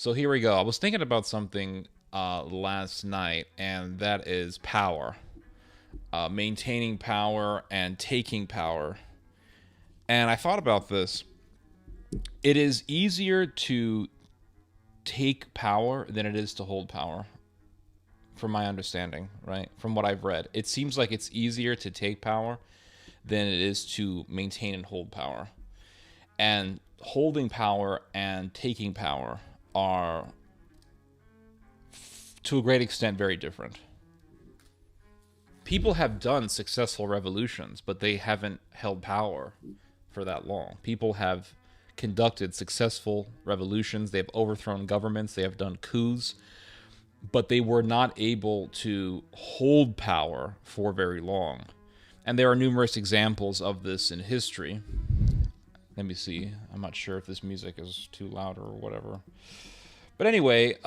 So here we go. I was thinking about something last night, and that is power. Maintaining power and taking power. And I thought about this. It is easier to take power than it is to hold power, from my understanding, right? From what I've read. It seems like it's easier to take power than it is to maintain and hold power. And holding power and taking power are, to a great extent, very different. People have done successful revolutions, but they haven't held power for that long. People have conducted successful revolutions, they have overthrown governments, they have done coups, but they were not able to hold power for very long. And there are numerous examples of this in history. Let me see. I'm not sure if this music is too loud or whatever. But anyway,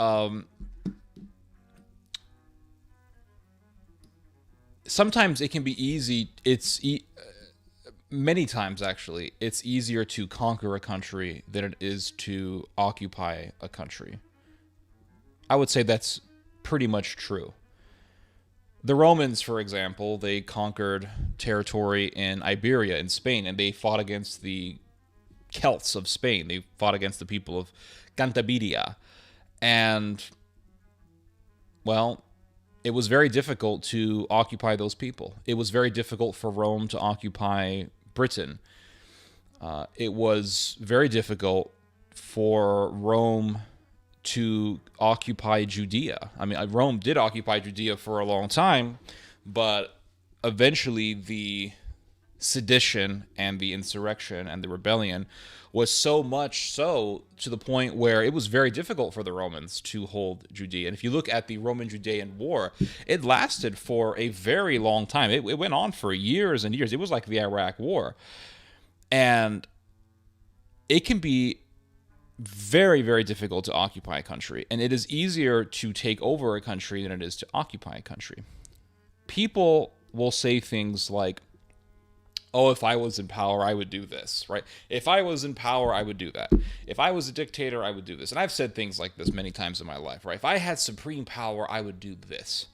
sometimes it can be easy. Many times, actually, it's easier to conquer a country than it is to occupy a country. I would say that's pretty much true. The Romans, for example, they conquered territory in Iberia, in Spain, and they fought against the Celts of Spain. They fought against the people of Cantabria. And, well, it was very difficult to occupy those people. It was very difficult for Rome to occupy Britain. It was very difficult for Rome to occupy Judea. I mean, Rome did occupy Judea for a long time, but eventually the sedition and the insurrection and the rebellion was so much so to the point where it was very difficult for the Romans to hold Judea. And if you look at the Roman-Judean War, it lasted for a very long time. It went on for years and years. It was like the Iraq War. And it can be very, very difficult to occupy a country. And it is easier to take over a country than it is to occupy a country. People will say things like, oh, if I was in power, I would do this, right? If I was in power, I would do that. If I was a dictator, I would do this. And I've said things like this many times in my life, right? If I had supreme power, I would do this.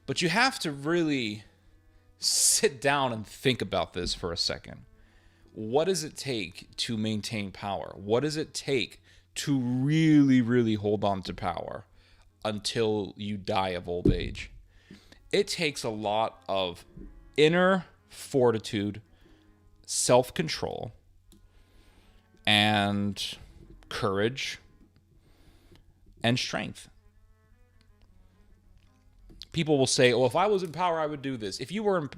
But you have to really sit down and think about this for a second. What does it take to maintain power? What does it take to really, really hold on to power until you die of old age? It takes a lot of inner fortitude, self-control, and courage and strength. People will say, "Oh, if I was in power, I would do this." If you were in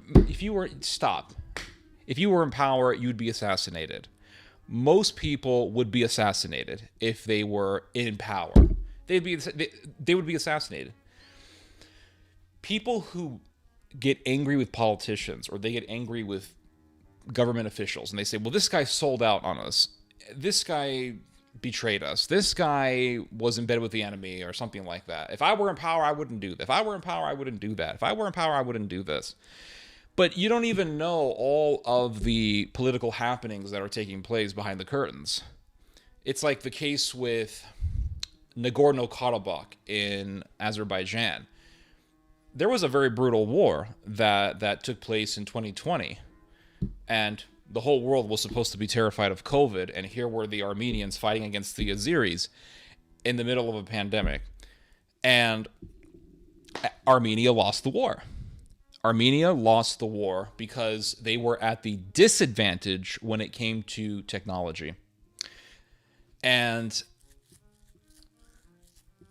power, you'd be assassinated. Most people would be assassinated if they were in power. They would be assassinated. People who get angry with politicians or they get angry with government officials and they say, well, this guy sold out on us. This guy betrayed us. This guy was in bed with the enemy or something like that. If I were in power, I wouldn't do that. If I were in power, I wouldn't do that. If I were in power, I wouldn't do this. But you don't even know all of the political happenings that are taking place behind the curtains. It's like the case with Nagorno-Karabakh in Azerbaijan. There was a very brutal war that took place in 2020, and the whole world was supposed to be terrified of COVID, and here were the Armenians fighting against the Azeris in the middle of a pandemic, and Armenia lost the war. Armenia lost the war because they were at the disadvantage when it came to technology. And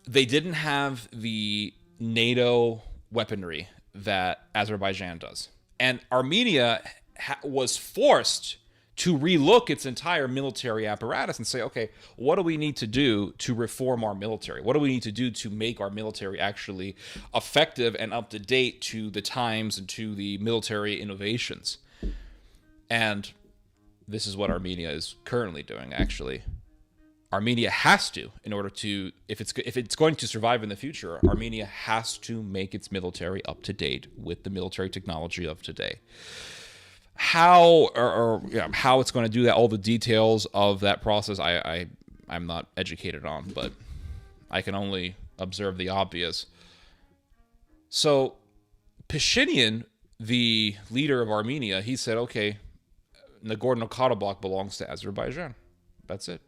they didn't have the NATO weaponry that Azerbaijan does. And Armenia was forced to relook its entire military apparatus and say, okay, what do we need to do to reform our military? What do we need to do to make our military actually effective and up to date to the times and to the military innovations? And this is what Armenia is currently doing, actually. Armenia has to, in order to, if it's going to survive in the future, Armenia has to make its military up to date with the military technology of today. How it's going to do that, all the details of that process, I'm not educated on, but I can only observe the obvious. So Pashinyan, the leader of Armenia, he said, okay, Nagorno-Karabakh belongs to Azerbaijan. That's it.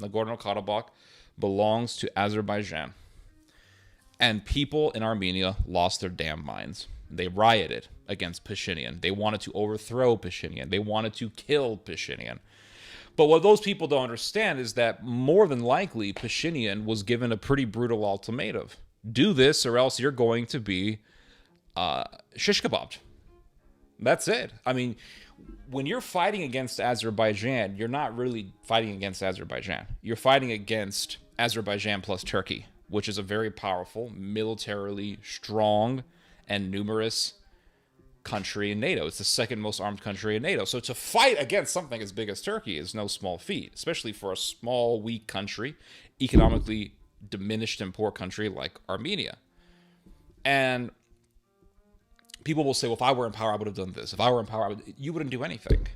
Nagorno-Karabakh belongs to Azerbaijan. And people in Armenia lost their damn minds. They rioted against Pashinyan. They wanted to overthrow Pashinyan. They wanted to kill Pashinyan. But what those people don't understand is that more than likely Pashinyan was given a pretty brutal ultimatum. Do this or else you're going to be shish kebabbed. That's it. I mean, when you're fighting against Azerbaijan, you're not really fighting against Azerbaijan. You're fighting against Azerbaijan plus Turkey, which is a very powerful, militarily strong, and numerous country in NATO. It's the second most armed country in NATO. So to fight against something as big as Turkey is no small feat, especially for a small, weak country, economically diminished and poor country like Armenia. And people will say, well, if I were in power, I would have done this. If I were in power, you wouldn't do anything.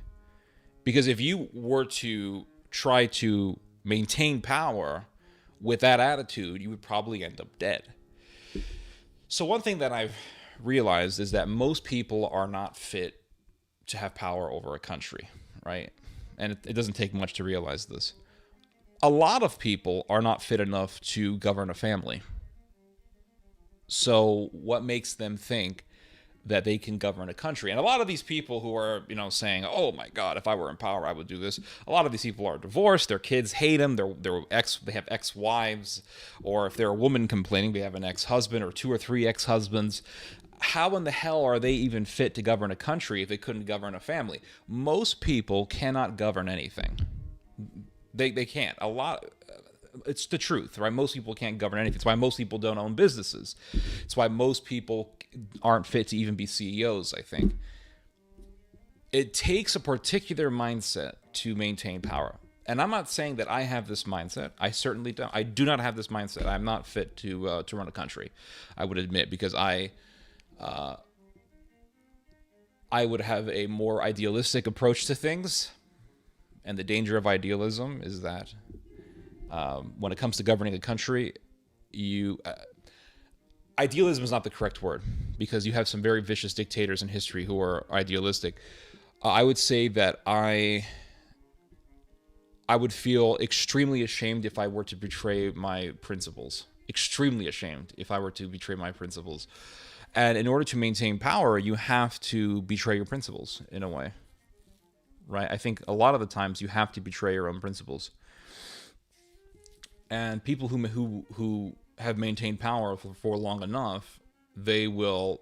Because if you were to try to maintain power with that attitude, you would probably end up dead. So one thing that I've realized is that most people are not fit to have power over a country, right? And it doesn't take much to realize this. A lot of people are not fit enough to govern a family. So what makes them think that they can govern a country? And a lot of these people who are, saying, oh my God, if I were in power, I would do this. A lot of these people are divorced. Their kids hate them. They have ex-wives, or if they're a woman complaining, they have an ex-husband or 2 or 3 ex-husbands. How in the hell are they even fit to govern a country if they couldn't govern a family? Most people cannot govern anything. They can't. It's the truth, right? Most people can't govern anything. It's why most people don't own businesses. It's why most people aren't fit to even be CEOs, I think. It takes a particular mindset to maintain power. And I'm not saying that I have this mindset. I certainly don't. I do not have this mindset. I'm not fit to run a country, I would admit, because I would have a more idealistic approach to things. And the danger of idealism is that when it comes to governing a country, idealism is not the correct word, because you have some very vicious dictators in history who are idealistic. I would say that I would feel extremely ashamed if I were to betray my principles. Extremely ashamed if I were to betray my principles. And in order to maintain power, you have to betray your principles in a way. Right? I think a lot of the times you have to betray your own principles. And people who have maintained power for long enough, they will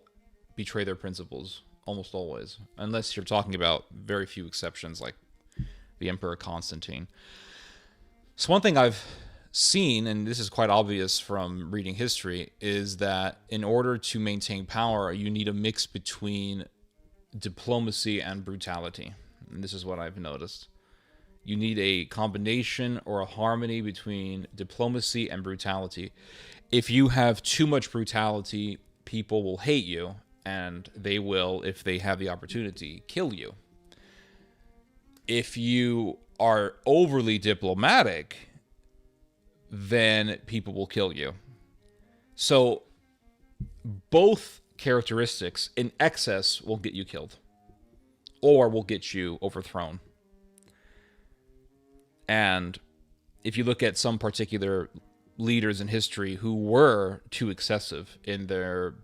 betray their principles almost always, unless you're talking about very few exceptions like the Emperor Constantine. So one thing I've seen, and this is quite obvious from reading history, is that in order to maintain power, you need a mix between diplomacy and brutality. And this is what I've noticed. You need a combination or a harmony between diplomacy and brutality. If you have too much brutality, people will hate you, and they will, if they have the opportunity, kill you. If you are overly diplomatic, then people will kill you. So both characteristics in excess will get you killed, or will get you overthrown. And if you look at some particular leaders in history who were too excessive in their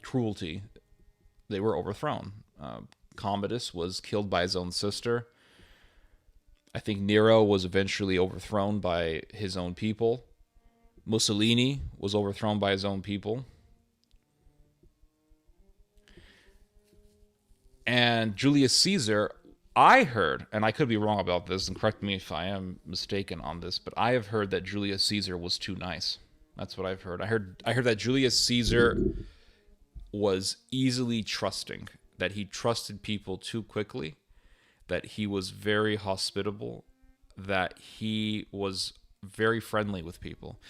cruelty, they were overthrown. Commodus was killed by his own sister. I think Nero was eventually overthrown by his own people. Mussolini was overthrown by his own people. And Julius Caesar, I heard, and I could be wrong about this, and correct me if I am mistaken on this, but I have heard that Julius Caesar was too nice. That's what I've heard. I heard that Julius Caesar was easily trusting, that he trusted people too quickly, that he was very hospitable, that he was very friendly with people.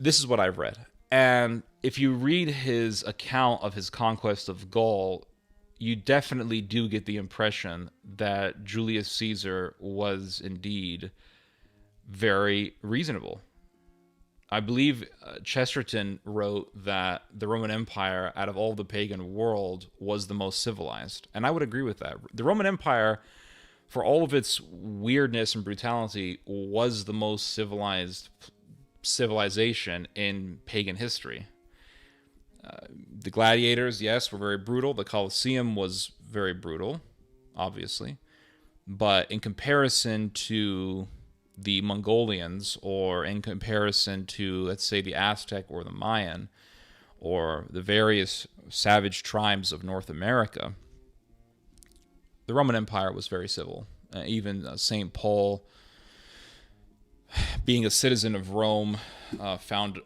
This is what I've read. And if you read his account of his conquest of Gaul, you definitely do get the impression that Julius Caesar was indeed very reasonable. I believe Chesterton wrote that the Roman Empire, out of all the pagan world, was the most civilized. And I would agree with that. The Roman Empire, for all of its weirdness and brutality, was the most civilized civilization in pagan history. The gladiators, yes, were very brutal. The Colosseum was very brutal, obviously. But in comparison to the Mongolians, or in comparison to, let's say, the Aztec or the Mayan, or the various savage tribes of North America, the Roman Empire was very civil. Even St. Paul, being a citizen of Rome, found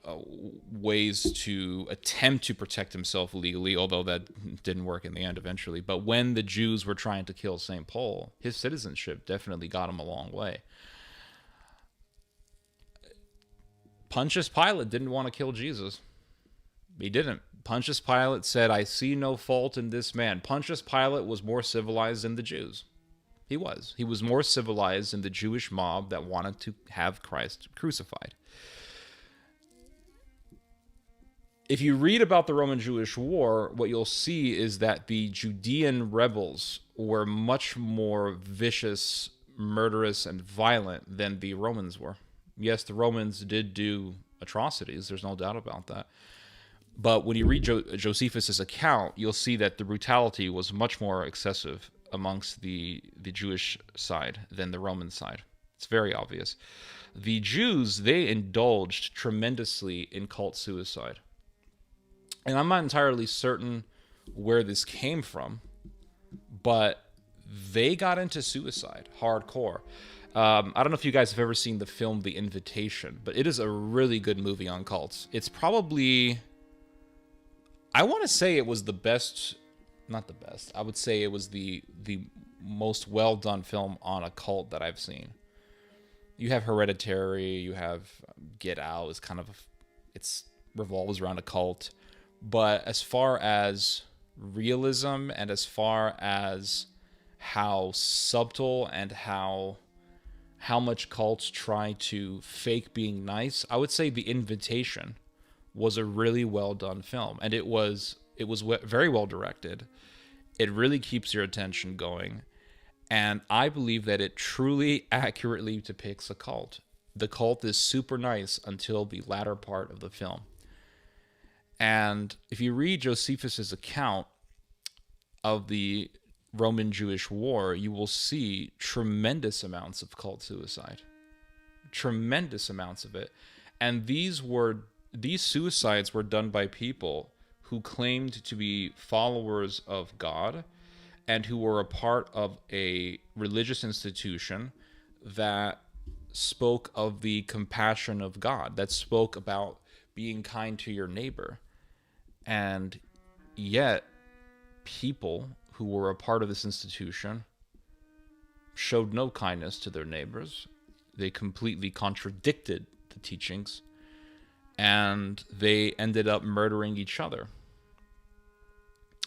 ways to attempt to protect himself legally, although that didn't work in the end eventually. But when the Jews were trying to kill St. Paul, his citizenship definitely got him a long way. Pontius Pilate didn't want to kill Jesus. He didn't. Pontius Pilate said, "I see no fault in this man." Pontius Pilate was more civilized than the Jews. He was. He was more civilized than the Jewish mob that wanted to have Christ crucified. If you read about the Roman-Jewish War, what you'll see is that the Judean rebels were much more vicious, murderous, and violent than the Romans were. Yes, the Romans did do atrocities. There's no doubt about that. But when you read Josephus' account, you'll see that the brutality was much more excessive amongst the Jewish side than the Roman side. It's very obvious. The Jews, they indulged tremendously in cult suicide. And I'm not entirely certain where this came from, but they got into suicide hardcore. I don't know if you guys have ever seen the film The Invitation, but it is a really good movie on cults. It's probably, I want to say it was the best, not the best, I would say it was the most well done film on a cult that I've seen. You have Hereditary, you have Get Out, it's kind of, it's revolves around a cult. But as far as realism and as far as how subtle and how much cults try to fake being nice, I would say The Invitation was a really well done film, and it was very well directed. It really keeps your attention going, and I believe that it truly accurately depicts a cult. The cult is super nice until the latter part of the film. And if you read Josephus' account of the Roman-Jewish War, you will see tremendous amounts of cult suicide. Tremendous amounts of it. And these suicides were done by people who claimed to be followers of God and who were a part of a religious institution that spoke of the compassion of God, that spoke about being kind to your neighbor. And yet, people who were a part of this institution showed no kindness to their neighbors. They completely contradicted the teachings, and they ended up murdering each other.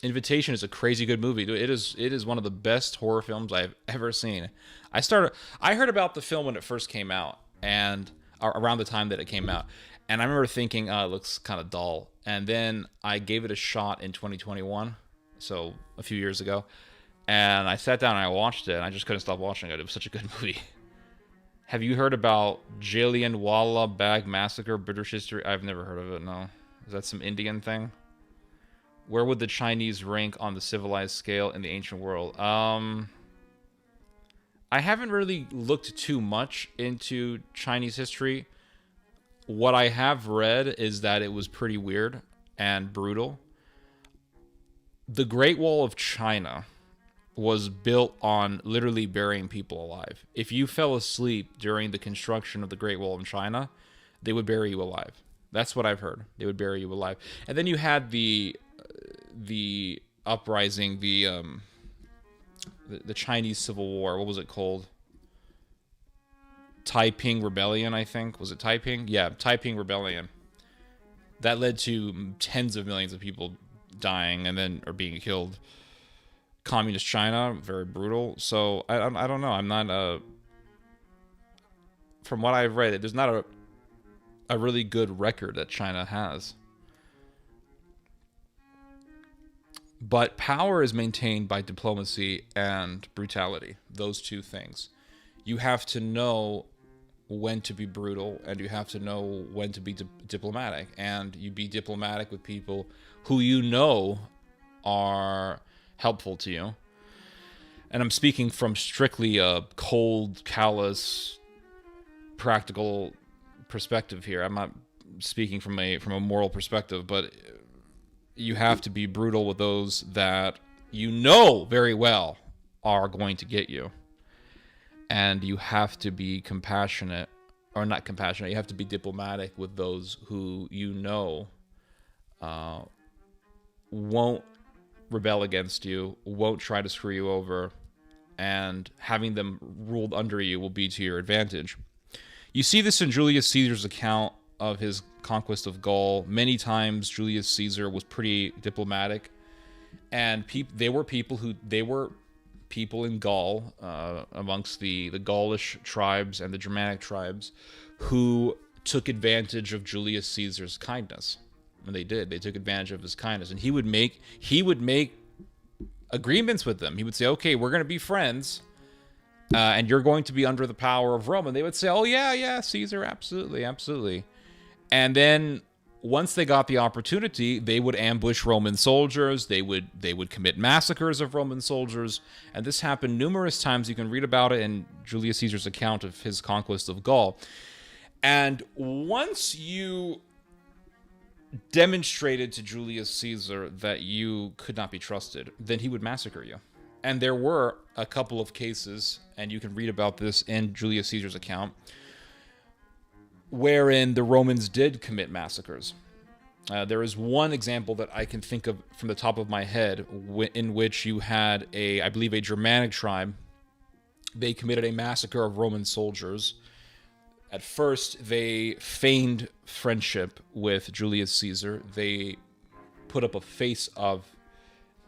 Invitation is a crazy good movie. It is one of the best horror films I've ever seen. I heard about the film when it first came out, and around the time that it came out. And I remember thinking, it looks kind of dull. And then I gave it a shot in 2021, so a few years ago. And I sat down and I watched it, and I just couldn't stop watching it. It was such a good movie. Have you heard about Jallianwala Bagh Massacre, British history? I've never heard of it, no. Is that some Indian thing? Where would the Chinese rank on the civilized scale in the ancient world? I haven't really looked too much into Chinese history. What I have read is that it was pretty weird and brutal. The Great Wall of China was built on literally burying people alive. If you fell asleep during the construction of the Great Wall of China, they would bury you alive. That's what I've heard. They would bury you alive. And then you had the uprising, the Chinese Civil War. What was it called? Taiping Rebellion, I think. Was it Taiping? Yeah, Taiping Rebellion. That led to tens of millions of people dying and then or being killed. Communist China, very brutal. So I don't know. I'm not from what I've read, there's not a really good record that China has. But power is maintained by diplomacy and brutality, those two things. You have to know when to be brutal, and you have to know when to be diplomatic. And you be diplomatic with people who you know are helpful to you. And I'm speaking from strictly a cold, callous, practical perspective here. I'm not speaking from a moral perspective, but you have to be brutal with those that you know very well are going to get you. And you have to be compassionate, or not compassionate, you have to be diplomatic with those who you know won't rebel against you, won't try to screw you over, and having them ruled under you will be to your advantage. You see this in Julius Caesar's account of his conquest of Gaul. Many times Julius Caesar was pretty diplomatic, and they were people in Gaul, amongst the Gaulish tribes and the Germanic tribes, who took advantage of Julius Caesar's kindness. And they took advantage of his kindness. And he would make agreements with them. He would say, okay, we're going to be friends, and you're going to be under the power of Rome. And they would say, oh, yeah, Caesar, absolutely, absolutely. And then once they got the opportunity, they would ambush Roman soldiers. They would commit massacres of Roman soldiers. And this happened numerous times. You can read about it in Julius Caesar's account of his conquest of Gaul. And once you demonstrated to Julius Caesar that you could not be trusted, then he would massacre you. And there were a couple of cases, and you can read about this in Julius Caesar's account, wherein the Romans did commit massacres. There is one example that I can think of from the top of my head, in which you had I believe a Germanic tribe. They committed a massacre of Roman soldiers. At first, they feigned friendship with Julius Caesar. They put up a face of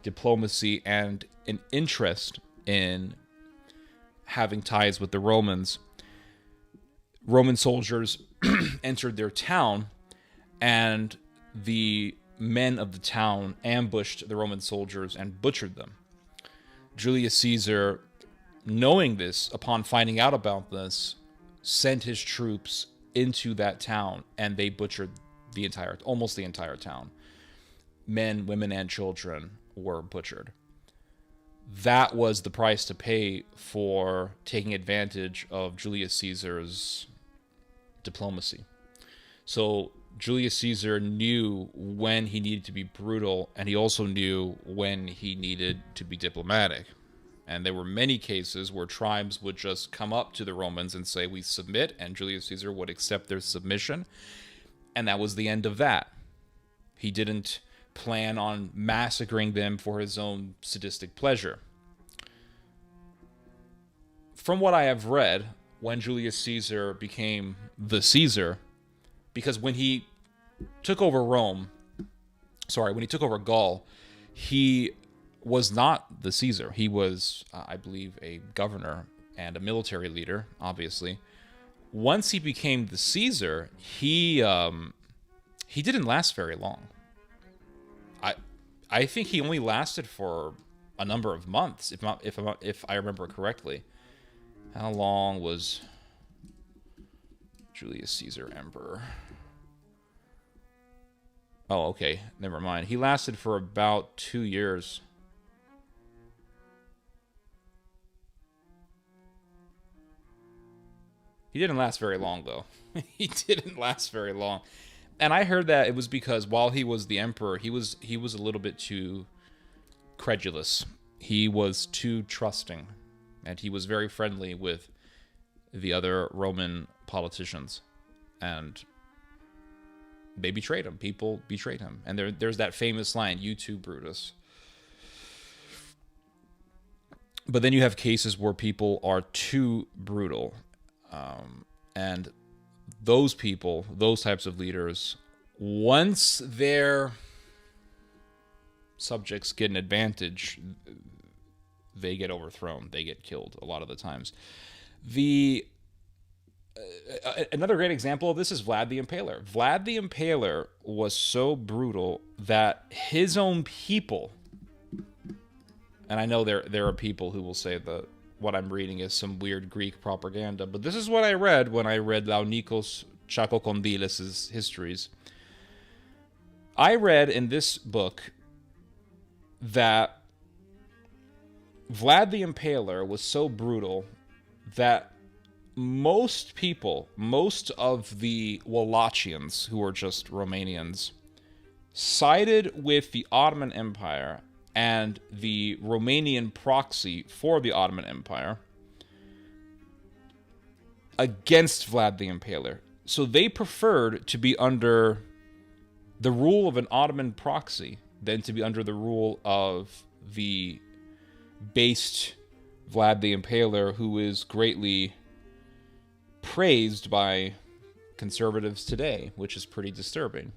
diplomacy and an interest in having ties with the Romans. Roman soldiers entered their town, and the men of the town ambushed the Roman soldiers and butchered them. Julius Caesar, knowing this, upon finding out about this, sent his troops into that town, and they butchered almost the entire town. Men, women, and children were butchered. That was the price to pay for taking advantage of Julius Caesar's diplomacy. So Julius Caesar knew when he needed to be brutal, and he also knew when he needed to be diplomatic. And there were many cases where tribes would just come up to the Romans and say, we submit, and Julius Caesar would accept their submission. And that was the end of that. He didn't plan on massacring them for his own sadistic pleasure. From what I have read, when Julius Caesar became the Caesar, because when he took over Gaul, he was not the Caesar. He was, I believe, a governor and a military leader, obviously. Once he became the Caesar, he didn't last very long. I think he only lasted for a number of months, if I remember correctly. How long was Julius Caesar emperor? Oh, okay, never mind. He lasted for about 2 years. He didn't last very long, though. He didn't last very long. And I heard that it was because while he was the emperor, he was a little bit too credulous. He was too trusting. And he was very friendly with the other Roman politicians. And they betrayed him. People betrayed him. And there's that famous line, "You too, Brutus." But then you have cases where people are too brutal. And those people, those types of leaders, once their subjects get an advantage, they get overthrown. They get killed a lot of the times. The Another great example of this is Vlad the Impaler. Vlad the Impaler was so brutal that his own people, and I know there are people who will say that what I'm reading is some weird Greek propaganda, but this is what I read when I read Launikos Chakokondilis' histories. I read in this book that Vlad the Impaler was so brutal that most people, most of the Wallachians, who were just Romanians, sided with the Ottoman Empire and the Romanian proxy for the Ottoman Empire against Vlad the Impaler. So they preferred to be under the rule of an Ottoman proxy than to be under the rule of the based Vlad the Impaler, who is greatly praised by conservatives today, which is pretty disturbing.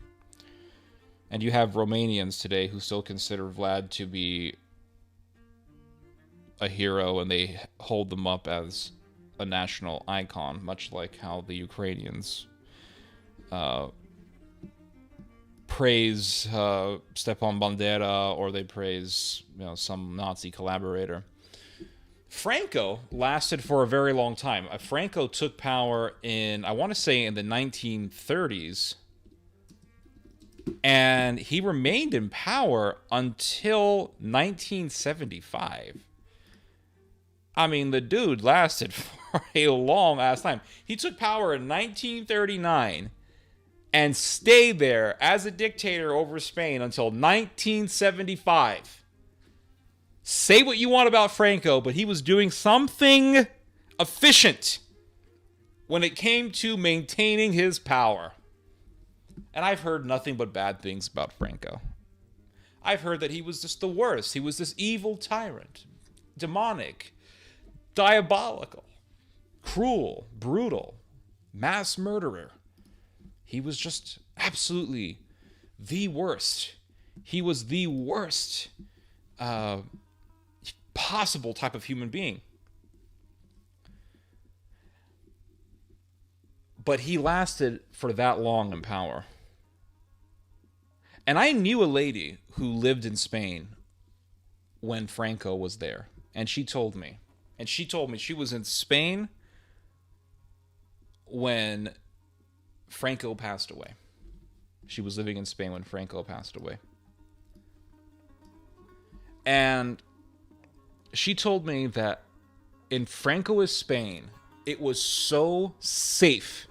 And you have Romanians today who still consider Vlad to be a hero, and they hold them up as a national icon, much like how the Ukrainians praise Stepan Bandera, or they praise some Nazi collaborator. Franco lasted for a very long time. Franco took power in, I want to say, in the 1930s, and he remained in power until 1975. I mean, the dude lasted for a long ass time. He took power in 1939 and stayed there as a dictator over Spain until 1975. Say what you want about Franco, but he was doing something efficient when it came to maintaining his power. And I've heard nothing but bad things about Franco. I've heard that he was just the worst. He was this evil tyrant, demonic, diabolical, cruel, brutal, mass murderer. He was just absolutely the worst. He was the worst possible type of human being. But he lasted for that long in power. And I knew a lady who lived in Spain when Franco was there. And she told me she was in Spain when Franco passed away. She was living in Spain when Franco passed away. And she told me that in Franco's Spain, it was so safe,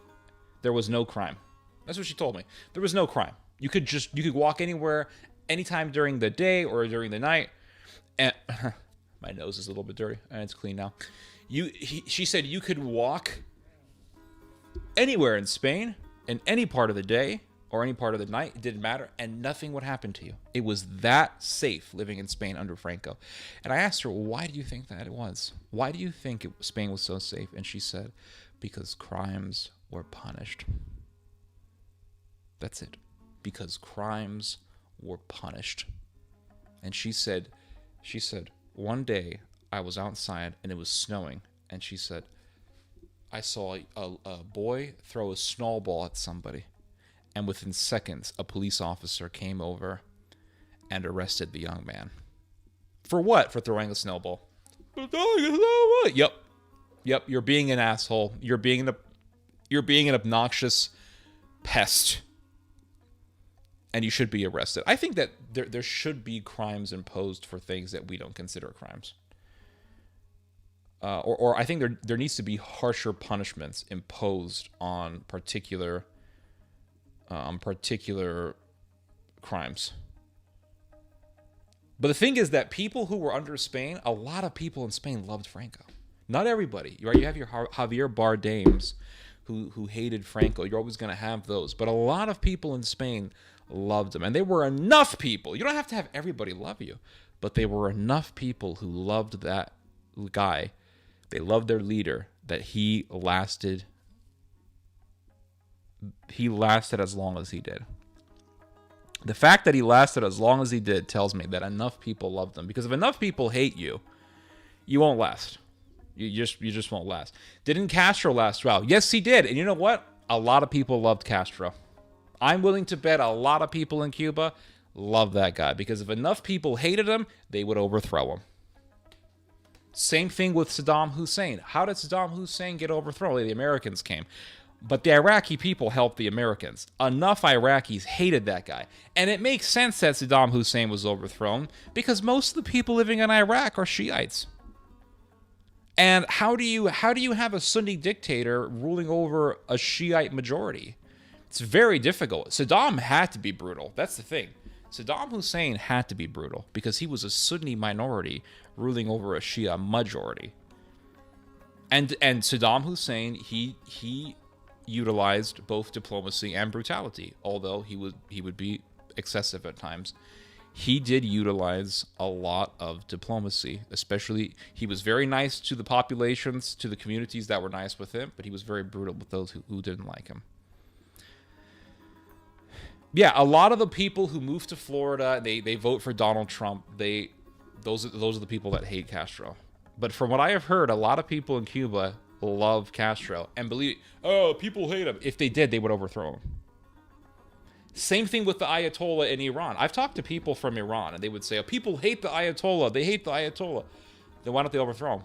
there was no crime. That's what she told me. There was no crime. You could walk anywhere, anytime during the day or during the night. And my nose is a little bit dirty, and it's clean now. She said you could walk anywhere in Spain, in any part of the day or any part of the night. It didn't matter, and nothing would happen to you. It was that safe living in Spain under Franco. And I asked her, why do you think that it was? Why do you think Spain was so safe? And she said, because crimes were punished. That's it. Because crimes were punished. And she said, one day I was outside and it was snowing, and she said, I saw a boy throw a snowball at somebody, and within seconds a police officer came over and arrested the young man. For what? For throwing a snowball. Yep, you're being an asshole. You're being an obnoxious pest. And you should be arrested. I think that there should be crimes imposed for things that we don't consider crimes. Or I think there needs to be harsher punishments imposed on particular crimes. But the thing is that people who were under Spain, a lot of people in Spain loved Franco. Not everybody. Right? You have your Javier Bardames who hated Franco. You're always going to have those. But a lot of people in Spain loved him. And there were enough people. You don't have to have everybody love you. But there were enough people who loved that guy. They loved their leader, that he lasted as long as he did. The fact that he lasted as long as he did tells me that enough people loved him. Because if enough people hate you, you won't last. You just won't last. Didn't Castro last well? Yes, he did. And you know what? A lot of people loved Castro. I'm willing to bet a lot of people in Cuba love that guy, because if enough people hated him, they would overthrow him. Same thing with Saddam Hussein. How did Saddam Hussein get overthrown? Well, the Americans came. But the Iraqi people helped the Americans. Enough Iraqis hated that guy. And it makes sense that Saddam Hussein was overthrown, because most of the people living in Iraq are Shiites. And how do you have a Sunni dictator ruling over a Shiite majority? It's very difficult. Saddam had to be brutal. That's the thing. Saddam Hussein had to be brutal because he was a Sunni minority ruling over a Shia majority. And Saddam Hussein, he utilized both diplomacy and brutality, although he would be excessive at times. He did utilize a lot of diplomacy, especially he was very nice to the populations, to the communities that were nice with him, but he was very brutal with those who didn't like him. Yeah, a lot of the people who moved to Florida, they vote for Donald Trump. Those are the people that hate Castro. But from what I have heard, a lot of people in Cuba love Castro and believe, people hate him. If they did, they would overthrow him. Same thing with the Ayatollah in Iran. I've talked to people from Iran, and they would say, people hate the Ayatollah. They hate the Ayatollah. Then why don't they overthrow him?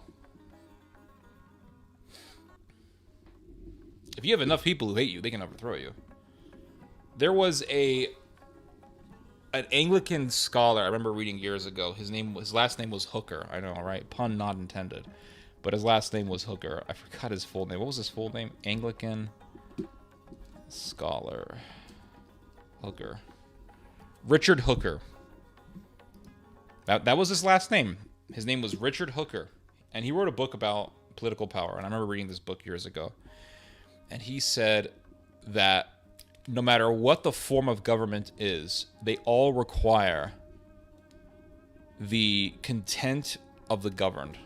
If you have enough people who hate you, they can overthrow you. There was an Anglican scholar I remember reading years ago. His last name was Hooker. I know, right? Pun not intended. But his last name was Hooker. I forgot his full name. What was his full name? Anglican scholar. Hooker. Richard Hooker. That was his last name. His name was Richard Hooker. And he wrote a book about political power. And I remember reading this book years ago. And he said that no matter what the form of government is, they all require the content of the governed.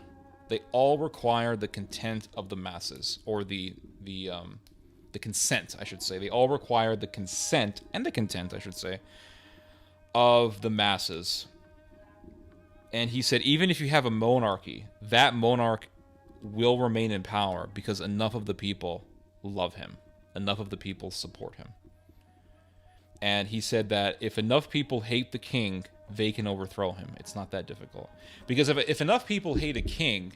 They all require the content of the masses, or the consent, I should say. They all require the consent and the content, I should say, of the masses. And he said, even if you have a monarchy, that monarch will remain in power because enough of the people love him. Enough of the people support him. And he said that if enough people hate the king, they can overthrow him. It's not that difficult. Because if enough people hate a king,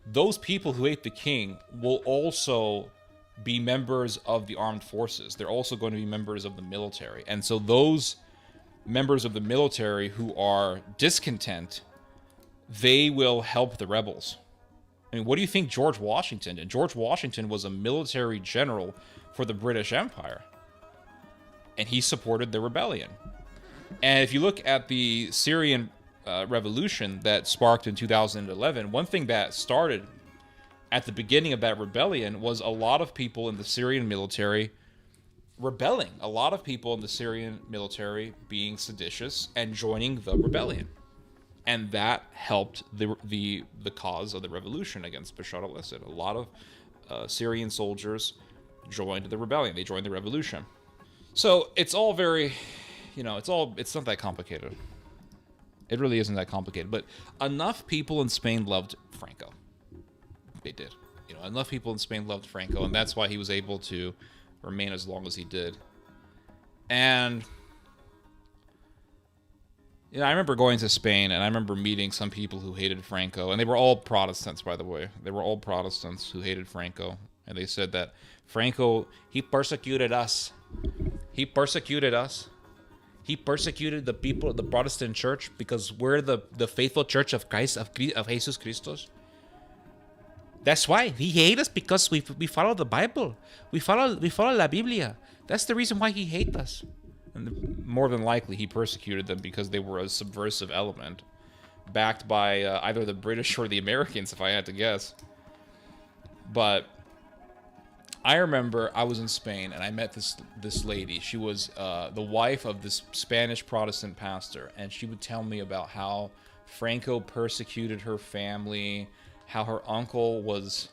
those people who hate the king will also be members of the armed forces. They're also going to be members of the military. And so those members of the military who are discontent, they will help the rebels. I mean, what do you think George Washington did? George Washington was a military general for the British Empire. And he supported the rebellion. And if you look at the Syrian revolution that sparked in 2011, one thing that started at the beginning of that rebellion was a lot of people in the Syrian military rebelling. A lot of people in the Syrian military being seditious and joining the rebellion. And that helped the cause of the revolution against Bashar al-Assad. A lot of Syrian soldiers joined the rebellion. They joined the revolution. So it's all very, it's not that complicated. It really isn't that complicated. But enough people in Spain loved Franco. They did. Enough people in Spain loved Franco, and that's why he was able to remain as long as he did. And I remember going to Spain, and I remember meeting some people who hated Franco, and they were all Protestants, by the way. They were all Protestants who hated Franco, and they said that Franco, he persecuted us. He persecuted us. He persecuted the people of the Protestant church because we're the faithful church of Christ, of Jesus Christos. That's why he hates us, because we follow the Bible. We follow La Biblia. That's the reason why he hates us. And more than likely, he persecuted them because they were a subversive element, backed by either the British or the Americans, if I had to guess. But I remember I was in Spain and I met this lady. She was the wife of this Spanish Protestant pastor, and she would tell me about how Franco persecuted her family, how her uncle was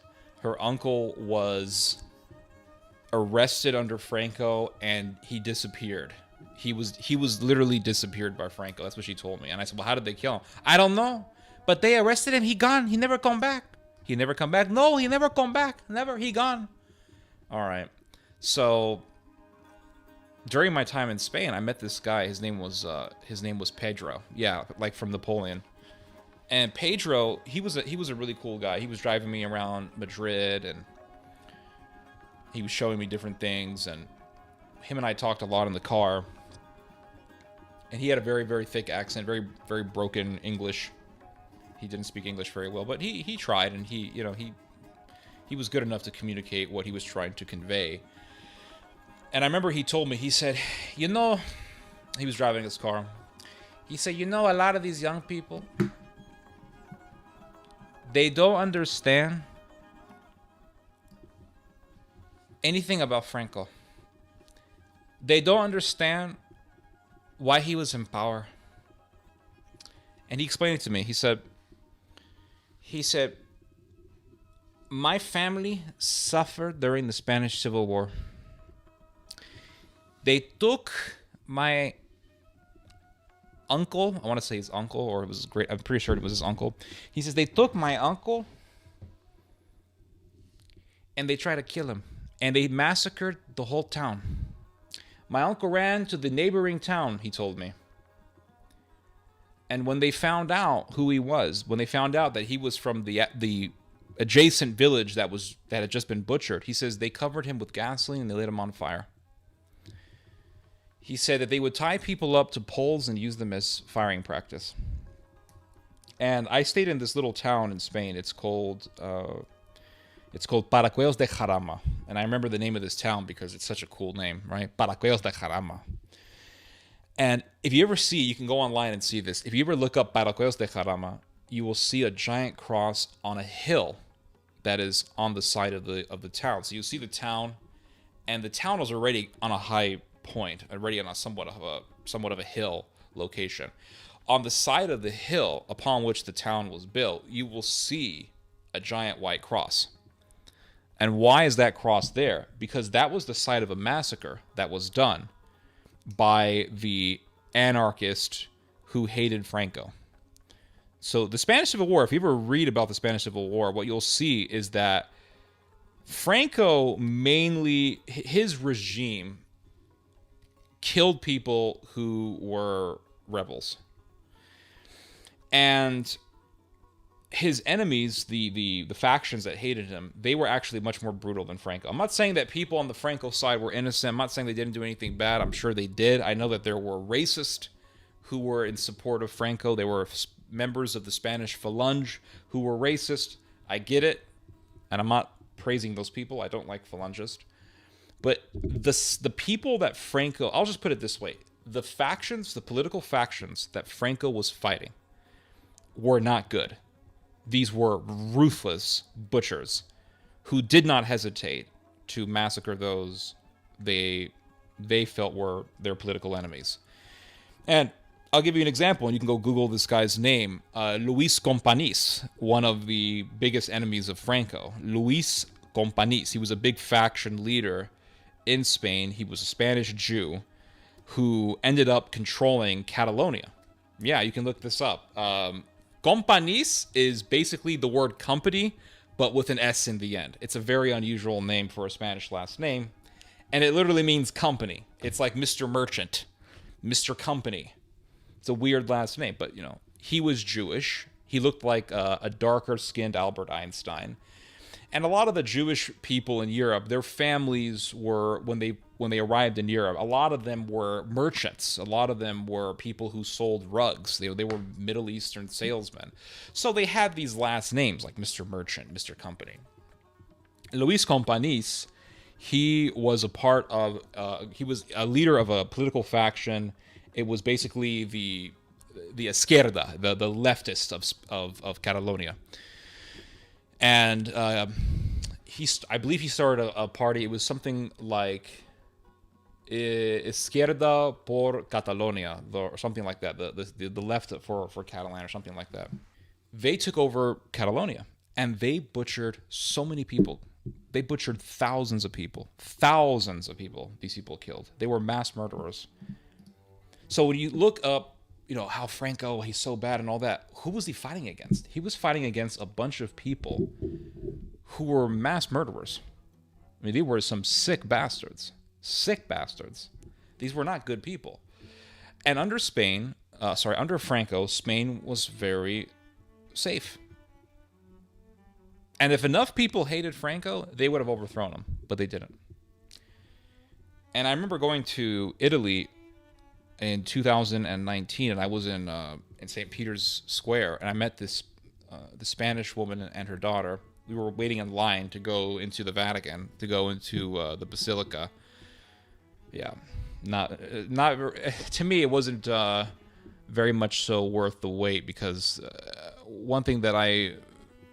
arrested under Franco and he disappeared. He was literally disappeared by Franco. That's what she told me. And I said, well, how did they kill him? I don't know, but they arrested him. He gone. He never come back. He never come back. No, he never come back. Never. He gone. All right. So during my time in Spain, I met this guy. His name was Pedro. Yeah, like from Napoleon. And Pedro, he was a really cool guy. He was driving me around Madrid, and he was showing me different things. And him and I talked a lot in the car. And he had a very, very thick accent, very, very broken English. He didn't speak English very well, but he tried, and he was good enough to communicate what he was trying to convey. And I remember he told me, he said, he was driving his car. He said, a lot of these young people, they don't understand anything about Franco. They don't understand why he was in power. And he explained it to me. He said, my family suffered during the Spanish Civil War. They took my uncle, I want to say his uncle, or it was great, I'm pretty sure it was his uncle. He says, they took my uncle and they tried to kill him. And they massacred the whole town. My uncle ran to the neighboring town, he told me. And when they found out who he was, when they found out that he was from the adjacent village that had just been butchered, he says they covered him with gasoline and they lit him on fire. He said that they would tie people up to poles and use them as firing practice. And I stayed in this little town in Spain. It's called Paracuelos de Jarama. And I remember the name of this town because it's such a cool name, right? Paracuelos de Jarama. And if you ever see, you can go online and see this. If you ever look up Paracuelos de Jarama, you will see a giant cross on a hill that is on the side of the town. So you see the town, and the town is already on a high point, already on a somewhat of a hill location. On the side of the hill upon which the town was built, you will see a giant white cross. And why is that cross there? Because that was the site of a massacre that was done by the anarchist who hated Franco. So the Spanish Civil War, if you ever read about the Spanish Civil War, what you'll see is that Franco mainly, his regime killed people who were rebels. And his enemies, the factions that hated him, they were actually much more brutal than Franco. I'm not saying that people on the Franco side were innocent. I'm not saying they didn't do anything bad. I'm sure they did. I know that there were racists who were in support of Franco. They were members of the Spanish Falange who were racist. I get it. And I'm not praising those people. I don't like Falangists. But the people that Franco, I'll just put it this way. The factions, the political factions that Franco was fighting were not good. These were ruthless butchers who did not hesitate to massacre those they felt were their political enemies. And I'll give you an example, and you can go Google this guy's name. Luis Companys, one of the biggest enemies of Franco. Luis Companys, he was a big faction leader in Spain. He was a Spanish Jew who ended up controlling Catalonia. Yeah, you can look this up. Companys is basically the word company, but with an S in the end. It's a very unusual name for a Spanish last name, and it literally means company. It's like Mr. Merchant, Mr. Company. It's a weird last name, but, he was Jewish. He looked like a darker-skinned Albert Einstein. And a lot of the Jewish people in Europe, their families were, when they arrived in Europe, a lot of them were merchants. A lot of them were people who sold rugs. They were Middle Eastern salesmen. So they had these last names like Mr. Merchant, Mr. Company. Luis Companys, he was he was a leader of a political faction. It was basically the izquierda, the leftist of Catalonia. And I believe he started a party. It was something like Izquierda por Catalonia, or something like that. The left for Catalan, or something like that. They took over Catalonia, and they butchered so many people. They butchered thousands of people. Thousands of people these people killed. They were mass murderers. So when you look up, how Franco, he's so bad and all that, who was he fighting against? He was fighting against a bunch of people who were mass murderers. I mean, they were some sick bastards. Sick bastards. These were not good people. And under under Franco, Spain was very safe. And if enough people hated Franco, they would have overthrown him, but they didn't. And I remember going to Italy in 2019, and I was in St. Peter's Square, and I met the Spanish woman and her daughter. We were waiting in line to go into the Vatican, to go into the Basilica. Yeah, not to me, it wasn't very much so worth the wait, because one thing that I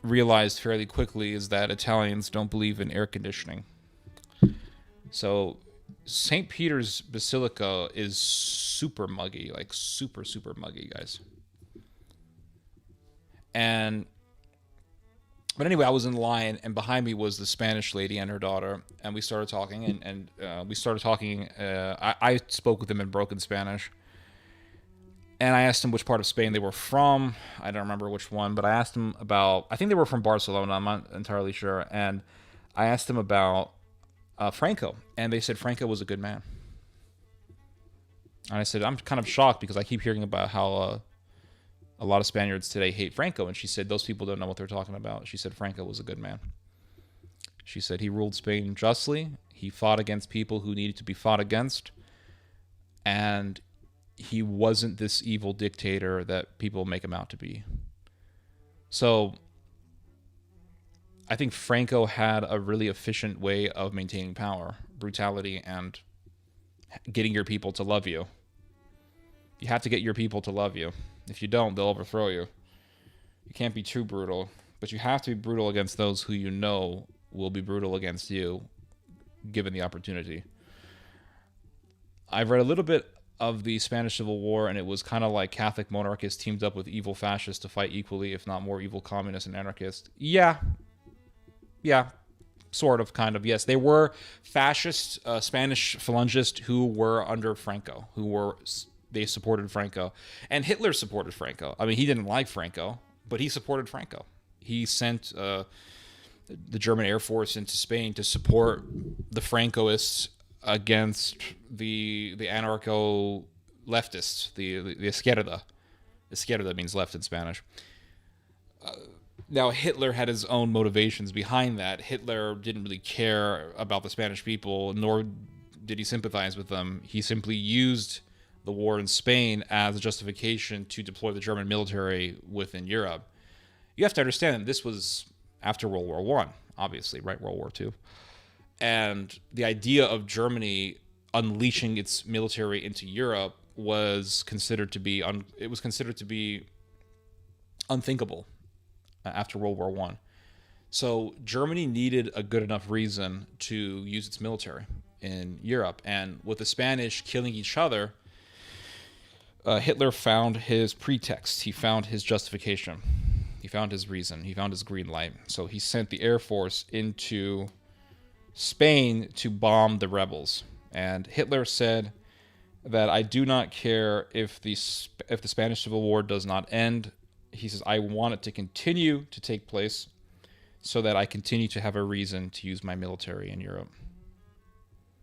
realized fairly quickly is that Italians don't believe in air conditioning. So St. Peter's Basilica is super muggy, like super, super muggy, guys. But anyway, I was in line, and behind me was the Spanish lady and her daughter, and we started talking, and we started talking. I spoke with them in broken Spanish, and I asked them which part of Spain they were from. I don't remember which one, but I asked them about, I think they were from Barcelona, I'm not entirely sure, and I asked them about Franco, and they said Franco was a good man. And I said, I'm kind of shocked, because I keep hearing about how a lot of Spaniards today hate Franco, and she said those people don't know what they're talking about. She said Franco was a good man. She said he ruled Spain justly, he fought against people who needed to be fought against, and he wasn't this evil dictator that people make him out to be. So I think Franco had a really efficient way of maintaining power, brutality, and getting your people to love you. You have to get your people to love you. If you don't, they'll overthrow you. You can't be too brutal, but you have to be brutal against those who you know will be brutal against you, given the opportunity. I've read a little bit of the Spanish Civil War, and it was kind of like Catholic monarchists teamed up with evil fascists to fight equally, if not more, evil communists and anarchists. Yeah, sort of, kind of, yes. They were fascist Spanish phalangists who were under Franco, they supported Franco. And Hitler supported Franco. I mean, he didn't like Franco, but he supported Franco. He sent the German Air Force into Spain to support the Francoists against the anarcho-leftists, the izquierda. Izquierda means left in Spanish. Now, Hitler had his own motivations behind that. Hitler didn't really care about the Spanish people, nor did he sympathize with them. He simply used the war in Spain as a justification to deploy the German military within Europe. You have to understand that this was after World War I, obviously, right? World War II. And the idea of Germany unleashing its military into Europe was considered to be unthinkable after World War I. So Germany needed a good enough reason to use its military in Europe. And with the Spanish killing each other, Hitler found his pretext. He found his justification. He found his reason. He found his green light. So he sent the Air Force into Spain to bomb the rebels. And Hitler said that I do not care if the Spanish Civil War does not end. He says, I want it to continue to take place so that I continue to have a reason to use my military in Europe.